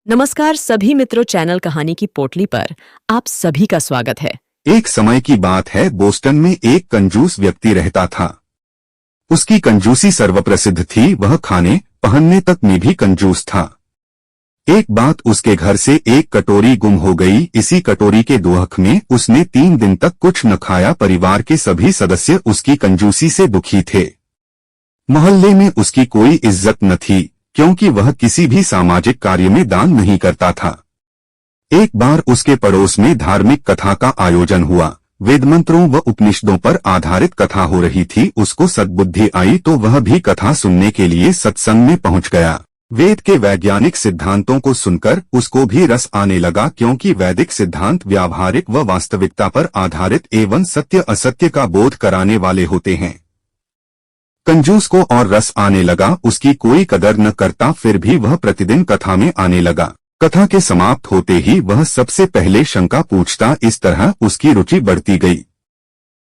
नमस्कार सभी मित्रों, चैनल कहानी की पोटली पर आप सभी का स्वागत है। एक समय की बात है, बोस्टन में एक कंजूस व्यक्ति रहता था। उसकी कंजूसी सर्वप्रसिद्ध थी, वह खाने पहनने तक में भी कंजूस था। एक बात, उसके घर से एक कटोरी गुम हो गई। इसी कटोरी के दोहक में उसने 3 दिन तक कुछ न खाया। परिवार के सभी सदस्य उसकी कंजूसी से दुखी थे। मोहल्ले में उसकी कोई इज्जत न थी, क्योंकि वह किसी भी सामाजिक कार्य में दान नहीं करता था। एक बार उसके पड़ोस में धार्मिक कथा का आयोजन हुआ। वेद मंत्रों व उपनिषदों पर आधारित कथा हो रही थी। उसको सद्बुद्धि आई तो वह भी कथा सुनने के लिए सत्संग में पहुंच गया। वेद के वैज्ञानिक सिद्धांतों को सुनकर उसको भी रस आने लगा, क्योंकि वैदिक सिद्धांत व्यावहारिक व वास्तविकता पर आधारित एवं सत्य असत्य का बोध कराने वाले होते हैं। कंजूस को और रस आने लगा। उसकी कोई कदर न करता, फिर भी वह प्रतिदिन कथा में आने लगा। कथा के समाप्त होते ही वह सबसे पहले शंका पूछता। इस तरह उसकी रुचि बढ़ती गई।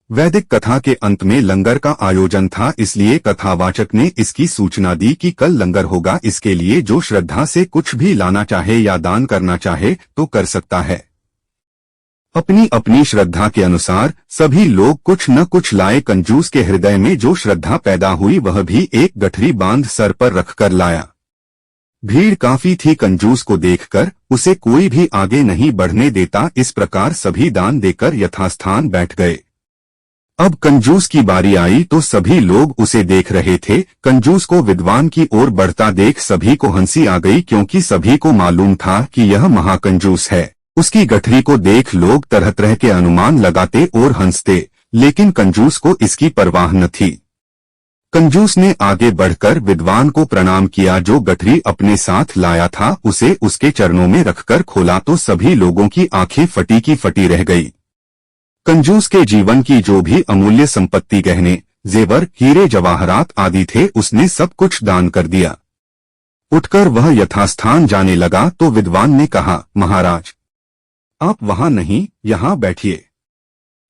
वैदिक कथा के अंत में लंगर का आयोजन था, इसलिए कथावाचक ने इसकी सूचना दी कि कल लंगर होगा। इसके लिए जो श्रद्धा से कुछ भी लाना चाहे या दान करना चाहे तो कर सकता है। अपनी अपनी श्रद्धा के अनुसार सभी लोग कुछ न कुछ लाए। कंजूस के हृदय में जो श्रद्धा पैदा हुई, वह भी एक गठरी बांध सर पर रखकर लाया। भीड़ काफी थी। कंजूस को देखकर उसे कोई भी आगे नहीं बढ़ने देता। इस प्रकार सभी दान देकर यथास्थान बैठ गए। अब कंजूस की बारी आई तो सभी लोग उसे देख रहे थे। कंजूस को विद्वान की ओर बढ़ता देख सभी को हंसी आ गई, क्योंकि सभी को मालूम था कि यह महाकंजूस है। उसकी गठरी को देख लोग तरह तरह के अनुमान लगाते और हंसते, लेकिन कंजूस को इसकी परवाह न थी। कंजूस ने आगे बढ़कर विद्वान को प्रणाम किया। जो गठरी अपने साथ लाया था उसे उसके चरणों में रखकर खोला तो सभी लोगों की आंखें फटी की फटी रह गई। कंजूस के जीवन की जो भी अमूल्य संपत्ति, गहने, जेवर, हीरे जवाहरात आदि थे, उसने सब कुछ दान कर दिया। उठकर वह यथास्थान जाने लगा तो विद्वान ने कहा, महाराज आप वहां नहीं, यहां बैठिए।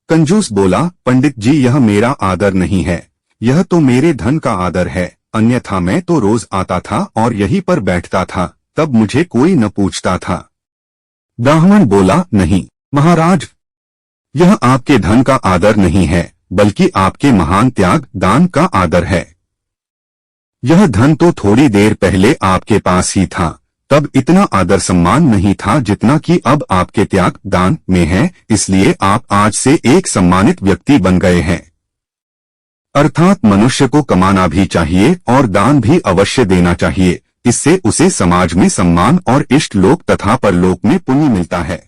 कंजूस बोला, पंडित जी यह मेरा आदर नहीं है, यह तो मेरे धन का आदर है। अन्यथा मैं तो रोज आता था और यहीं पर बैठता था, तब मुझे कोई न पूछता था। ब्राह्मण बोला, नहीं महाराज, यह आपके धन का आदर नहीं है, बल्कि आपके महान त्याग दान का आदर है। यह धन तो थोड़ी देर पहले आपके पास ही था, तब इतना आदर सम्मान नहीं था जितना कि अब आपके त्याग दान में है, इसलिए आप आज से एक सम्मानित व्यक्ति बन गए हैं। अर्थात मनुष्य को कमाना भी चाहिए और दान भी अवश्य देना चाहिए। इससे उसे समाज में सम्मान और इष्ट लोक तथा परलोक में पुण्य मिलता है।